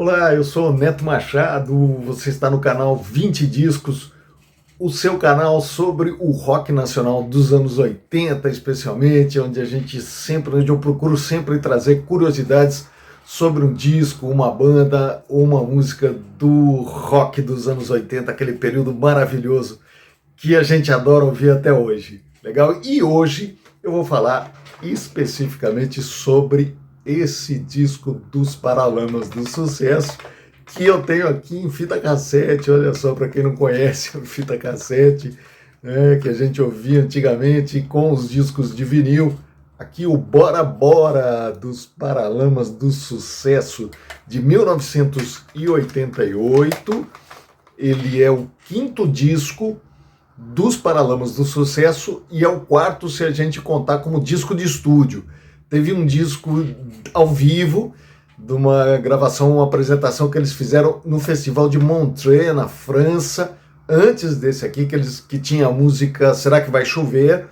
Olá, eu sou o Neto Machado, você está no canal 20 Discos, o seu canal sobre o rock nacional dos anos 80, especialmente, onde eu procuro sempre trazer curiosidades sobre um disco, uma banda ou uma música do rock dos anos 80, aquele período maravilhoso que a gente adora ouvir até hoje. Legal? E hoje eu vou falar especificamente sobre esse disco dos Paralamas do Sucesso, que eu tenho aqui em fita cassete. Olha só, para quem não conhece a fita cassete, né, que a gente ouvia antigamente com os discos de vinil. Aqui o Bora Bora dos Paralamas do Sucesso de 1988. Ele é o quinto disco dos Paralamas do Sucesso e é o quarto se a gente contar como disco de estúdio. Teve um disco ao vivo, de uma gravação, uma apresentação que eles fizeram no Festival de Montreux, na França, antes desse aqui, que tinha a música Será que Vai Chover,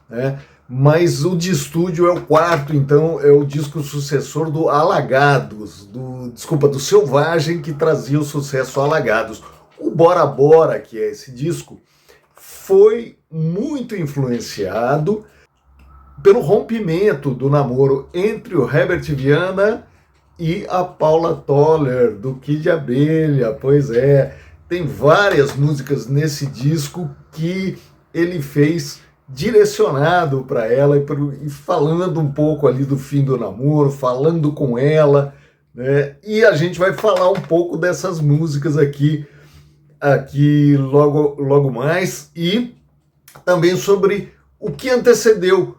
né? Mas o de estúdio é o quarto, então é o disco sucessor do Alagados, do Selvagem, que trazia o sucesso Alagados. O Bora Bora, que é esse disco, foi muito influenciado pelo rompimento do namoro entre o Herbert Viana e a Paula Toller, do Kid Abelha. Pois é, tem várias músicas nesse disco que ele fez direcionado para ela e falando um pouco ali do fim do namoro, falando com ela, né? E a gente vai falar um pouco dessas músicas aqui logo mais, e também sobre o que antecedeu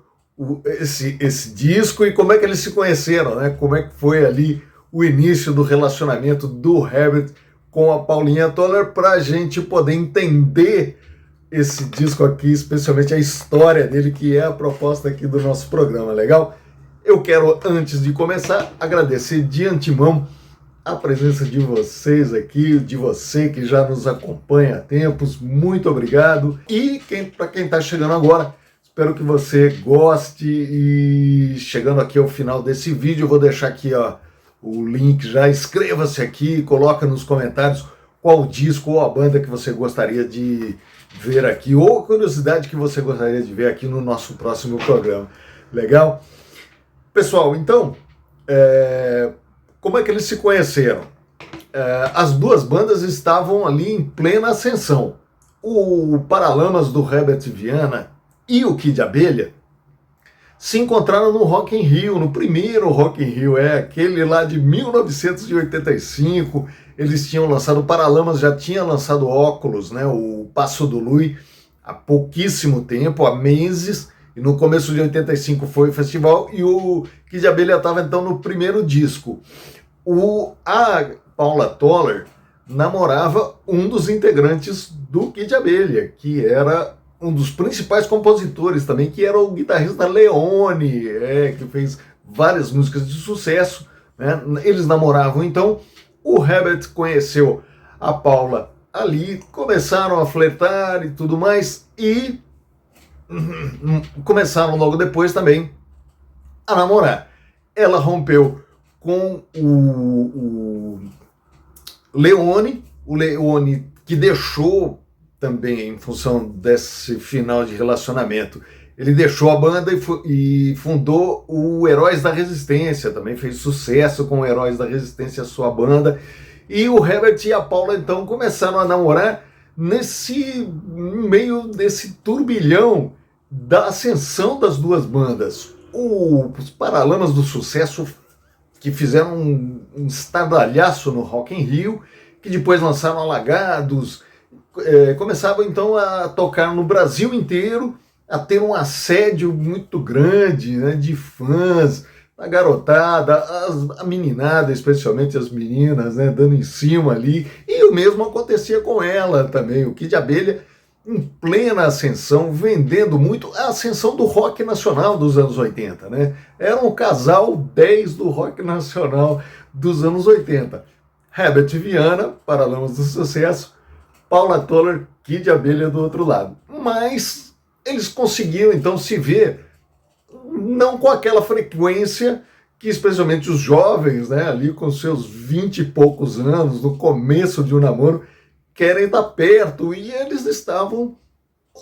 esse disco e como é que eles se conheceram, né? Como é que foi ali o início do relacionamento do Herbert com a Paulinha Toller, para a gente poder entender esse disco aqui, especialmente a história dele, que é a proposta aqui do nosso programa, legal? Eu quero, antes de começar, agradecer de antemão a presença de vocês aqui, de você que já nos acompanha há tempos, muito obrigado. E para quem está chegando agora, espero que você goste. E chegando aqui ao final desse vídeo, eu vou deixar aqui o link, já inscreva-se aqui, coloca nos comentários qual disco ou a banda que você gostaria de ver aqui, ou a curiosidade que você gostaria de ver aqui no nosso próximo programa. Legal? Pessoal, então, como é que eles se conheceram? As duas bandas estavam ali em plena ascensão. O Paralamas do Herbert Viana e o Kid Abelha se encontraram no Rock in Rio, no primeiro Rock in Rio, aquele lá de 1985. Eles tinham lançado, o Paralamas já tinha lançado Óculos, né, o Passo do Lui, há pouquíssimo tempo, há meses, e no começo de 85 foi o festival, e o Kid Abelha estava então no primeiro disco. A Paula Toller namorava um dos integrantes do Kid Abelha, que era um dos principais compositores também, que era o guitarrista Leone, que fez várias músicas de sucesso, né? Eles namoravam então. O Herbert conheceu a Paula ali, começaram a flertar e tudo mais, e começaram logo depois também a namorar. Ela rompeu com o Leone que deixou também, em função desse final de relacionamento, ele deixou a banda e fundou o Heróis da Resistência, também fez sucesso com o Heróis da Resistência, a sua banda. E o Herbert e a Paula então começaram a namorar no meio desse turbilhão da ascensão das duas bandas. Os Paralamas do Sucesso, que fizeram um estardalhaço no Rock in Rio, que depois lançaram Alagados, começavam então a tocar no Brasil inteiro, a ter um assédio muito grande, né, de fãs, a garotada, a meninada, especialmente as meninas, né, dando em cima ali, e o mesmo acontecia com ela também. O Kid Abelha, em plena ascensão, vendendo muito, a ascensão do rock nacional dos anos 80, né? Era um casal 10 do rock nacional dos anos 80. Herbert Viana, Paralamas do Sucesso, Paula Toller, Kid Abelha do outro lado. Mas eles conseguiam então se ver, não com aquela frequência que especialmente os jovens, né, ali com seus 20 e poucos anos, no começo de um namoro, querem estar perto, e eles estavam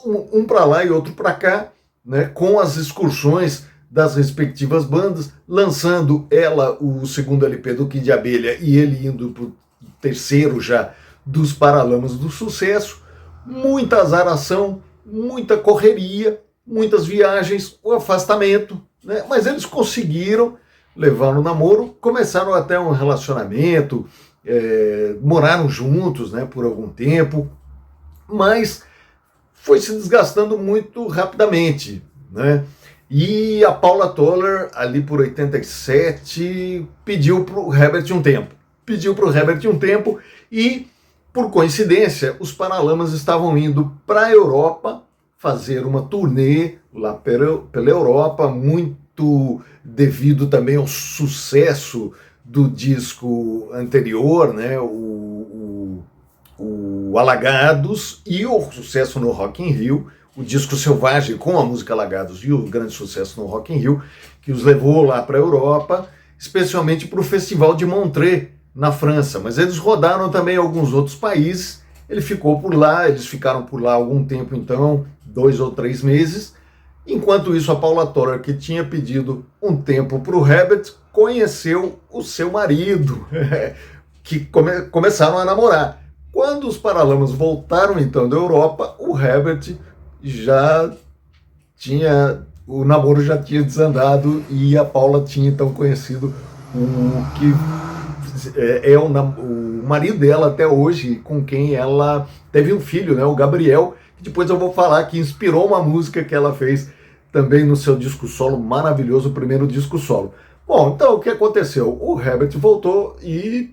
um para lá e outro para cá, né, com as excursões das respectivas bandas, lançando ela o segundo LP do Kid de Abelha e ele indo para o terceiro já dos Paralamas do Sucesso. Muita azaração, muita correria, muitas viagens, o afastamento, né, mas eles conseguiram levar no namoro, começaram até um relacionamento, moraram juntos, né, por algum tempo, mas foi se desgastando muito rapidamente, né? E a Paula Toller, ali por 87, pediu para o Herbert um tempo. E, por coincidência, os Paralamas estavam indo para a Europa fazer uma turnê lá pela Europa, muito devido também ao sucesso do disco anterior, né, o Alagados, e o sucesso no Rock in Rio, o disco Selvagem com a música Alagados e o grande sucesso no Rock in Rio, que os levou lá para a Europa, especialmente para o Festival de Montreux, na França. Mas eles rodaram também alguns outros países, eles ficaram por lá algum tempo então, 2 ou 3 meses. Enquanto isso, a Paula Toller, que tinha pedido um tempo para o Herbert, conheceu o seu marido, que começaram a namorar. Quando os Paralamas voltaram então da Europa, o Herbert o namoro já tinha desandado e a Paula tinha então conhecido o que o marido dela até hoje, com quem ela teve um filho, né, o Gabriel, que depois eu vou falar que inspirou uma música que ela fez também no seu disco solo maravilhoso, o primeiro disco solo. Bom, então o que aconteceu? O Herbert voltou e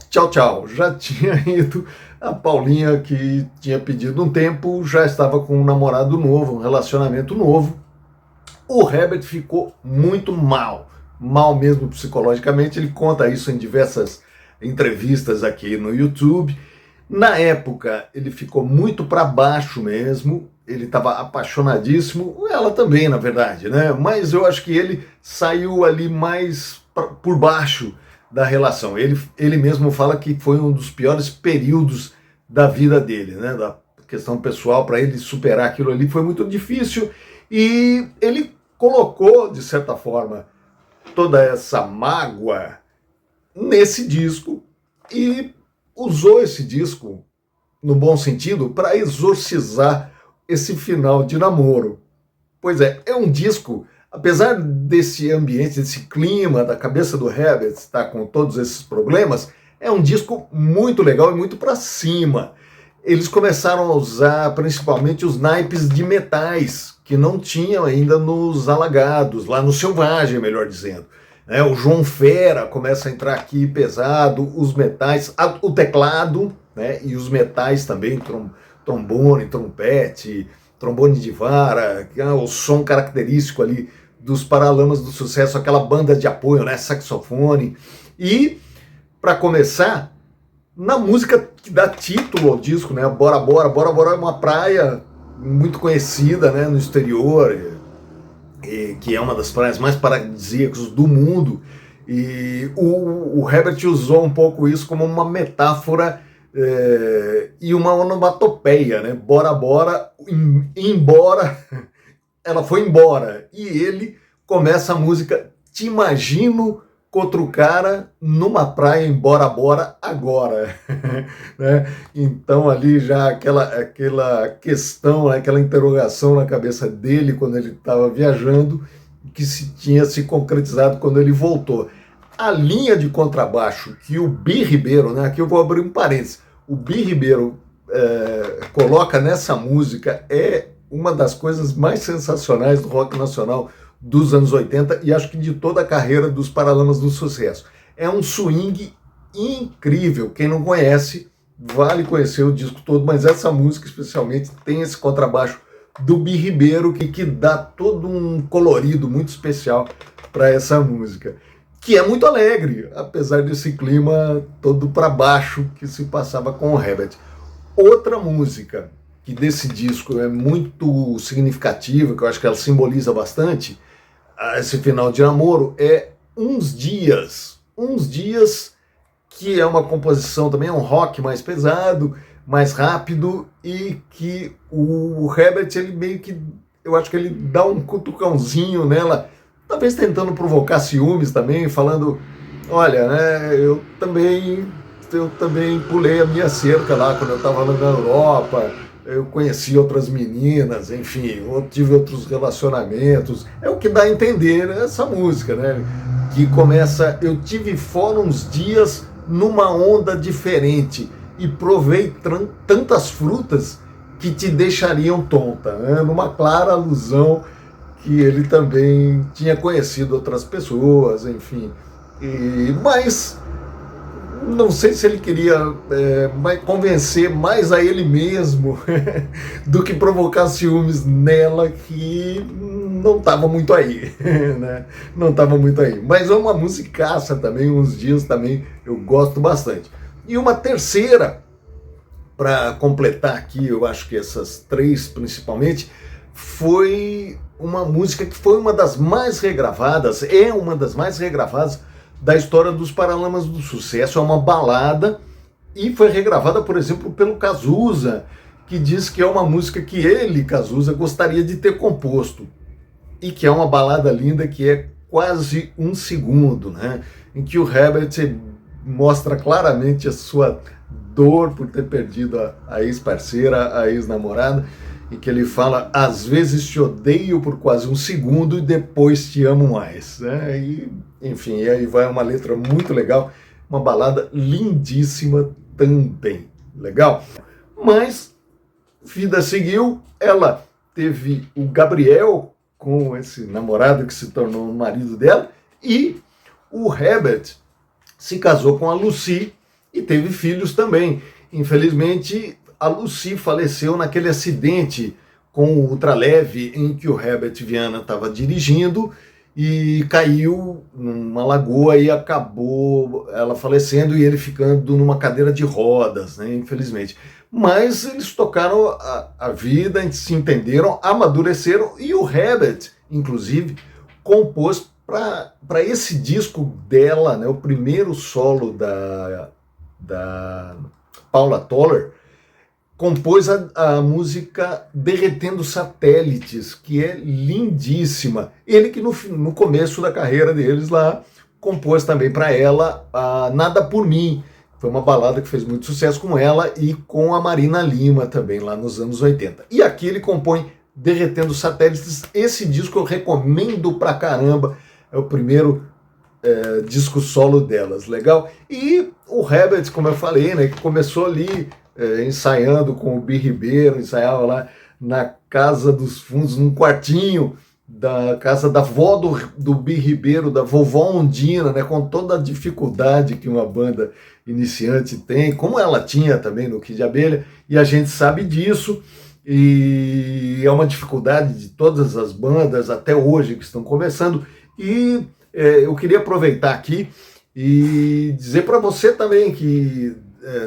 tchau, tchau. Já tinha ido. A Paulinha, que tinha pedido um tempo, já estava com um namorado novo, um relacionamento novo. O Herbert ficou muito mal mesmo psicologicamente. Ele conta isso em diversas entrevistas aqui no YouTube. Na época, ele ficou muito para baixo mesmo. Ele estava apaixonadíssimo, ela também, na verdade, né? Mas eu acho que ele saiu ali mais por baixo da relação. Ele mesmo fala que foi um dos piores períodos da vida dele, né? Da questão pessoal, para ele superar aquilo ali foi muito difícil, e ele colocou, de certa forma, toda essa mágoa nesse disco e usou esse disco, no bom sentido, para exorcizar esse final de namoro. Pois é um disco, apesar desse ambiente, desse clima, da cabeça do Herbert estar com todos esses problemas, é um disco muito legal e muito para cima. Eles começaram a usar principalmente os naipes de metais, que não tinham ainda nos Alagados, lá no Selvagem, melhor dizendo. O João Fera começa a entrar aqui pesado, os metais, o teclado, né, e os metais também, trombone, trompete, trombone de vara, o som característico ali dos Paralamas do Sucesso, aquela banda de apoio, né, saxofone. E, para começar, na música que dá título ao disco, né, Bora Bora, Bora Bora é uma praia muito conhecida, né, no exterior, que é uma das praias mais paradisíacas do mundo, e o Herbert usou um pouco isso como uma metáfora e uma onomatopeia, né? Bora Bora, embora, ela foi embora, e ele começa a música Te Imagino com outro cara numa praia em Bora Bora agora. Né? Então ali já aquela questão, aquela interrogação na cabeça dele quando ele estava viajando, que tinha se concretizado quando ele voltou. A linha de contrabaixo que o Bi Ribeiro, né, aqui eu vou abrir um parênteses, o Bi Ribeiro coloca nessa música é uma das coisas mais sensacionais do rock nacional dos anos 80 e acho que de toda a carreira dos Paralamas do Sucesso. É um swing incrível. Quem não conhece, vale conhecer o disco todo, mas essa música especialmente tem esse contrabaixo do Bi Ribeiro que dá todo um colorido muito especial para essa música, que é muito alegre, apesar desse clima todo para baixo que se passava com o Herbert. Outra música que desse disco é muito significativa, que eu acho que ela simboliza bastante, esse final de namoro é Uns Dias. Uns Dias, que é uma composição também, é um rock mais pesado, mais rápido, e que o Herbert, ele meio que, eu acho que ele dá um cutucãozinho nela, talvez tentando provocar ciúmes também, falando, olha, né, eu também pulei a minha cerca lá quando eu estava lá na Europa, eu conheci outras meninas, enfim, eu tive outros relacionamentos. É o que dá a entender essa música, né? Que começa, eu tive fora uns dias numa onda diferente e provei tantas frutas que te deixariam tonta, né? Numa clara alusão que ele também tinha conhecido outras pessoas, enfim. Mas não sei se ele queria convencer mais a ele mesmo do que provocar ciúmes nela, que não estava muito aí, né? Não estava muito aí. Mas é uma musicaça também, Uns Dias também eu gosto bastante. E uma terceira, para completar aqui, eu acho que essas três principalmente, foi uma música que foi uma das mais regravadas, é uma das mais regravadas da história dos Paralamas do Sucesso. É uma balada e foi regravada, por exemplo, pelo Cazuza, que diz que é uma música que ele, Cazuza, gostaria de ter composto, e que é uma balada linda, que é quase um segundo, né? Em que o Herbert mostra claramente a sua dor por ter perdido a ex-parceira, a ex-namorada, e que ele fala, às vezes te odeio por quase um segundo e depois te amo mais, né? E, enfim, e aí vai uma letra muito legal, uma balada lindíssima também, legal? Mas vida seguiu, ela teve o Gabriel, com esse namorado que se tornou o marido dela, e o Herbert se casou com a Lucy e teve filhos também. Infelizmente, a Lucy faleceu naquele acidente com o ultraleve em que o Herbert Viana estava dirigindo e caiu numa lagoa e acabou ela falecendo e ele ficando numa cadeira de rodas, né, infelizmente. Mas eles tocaram a vida, se entenderam, amadureceram, e o Herbert, inclusive, compôs para esse disco dela, né, o primeiro solo da Paula Toller, compôs a música Derretendo Satélites, que é lindíssima. Ele que no começo da carreira deles lá, compôs também para ela Nada Por Mim. Foi uma balada que fez muito sucesso com ela e com a Marina Lima também, lá nos anos 80. E aqui ele compõe Derretendo Satélites. Esse disco eu recomendo pra caramba. É o primeiro disco solo delas, legal? E o Herbert, como eu falei, né, que começou ali ensaiando com o Bi Ribeiro, ensaiava lá na Casa dos Fundos, num quartinho da casa da avó do Bi Ribeiro, da vovó Ondina, né, com toda a dificuldade que uma banda iniciante tem, como ela tinha também no Kid de Abelha, e a gente sabe disso, e é uma dificuldade de todas as bandas até hoje que estão começando. E eu queria aproveitar aqui e dizer para você também que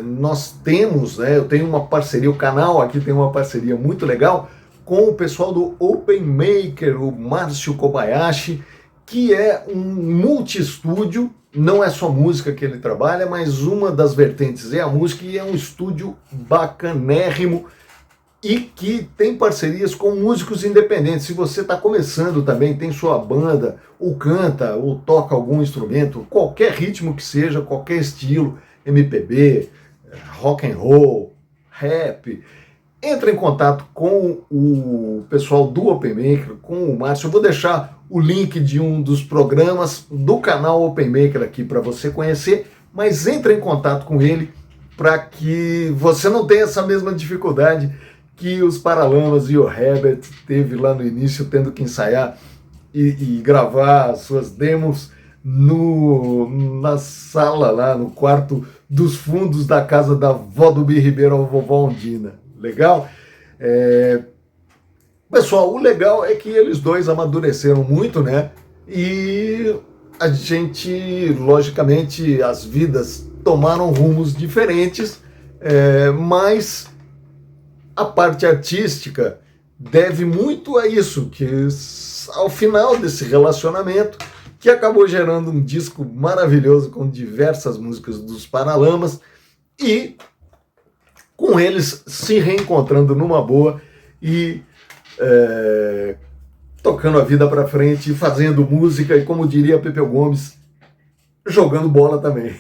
nós temos, né, eu tenho uma parceria, o canal aqui tem uma parceria muito legal com o pessoal do Open Maker, o Márcio Kobayashi, que é um multi-estúdio, não é só música que ele trabalha, mas uma das vertentes é a música, e é um estúdio bacanérrimo, e que tem parcerias com músicos independentes. Se você está começando também, tem sua banda, ou canta, ou toca algum instrumento, qualquer ritmo que seja, qualquer estilo, MPB, rock and roll, rap, entra em contato com o pessoal do Open Maker, com o Márcio. Eu vou deixar o link de um dos programas do canal Open Maker aqui para você conhecer, mas entre em contato com ele para que você não tenha essa mesma dificuldade que os Paralamas e o Herbert teve lá no início, tendo que ensaiar e gravar as suas demos na sala lá, no quarto dos fundos da casa da vó do Bi Ribeiro, a vovó Ondina. Legal? Pessoal, o legal é que eles dois amadureceram muito, né? E a gente, logicamente, as vidas tomaram rumos diferentes, mas a parte artística deve muito a isso, que ao final desse relacionamento, que acabou gerando um disco maravilhoso com diversas músicas dos Paralamas e com eles se reencontrando numa boa e tocando a vida para frente, fazendo música e, como diria Pepeu Gomes, jogando bola também.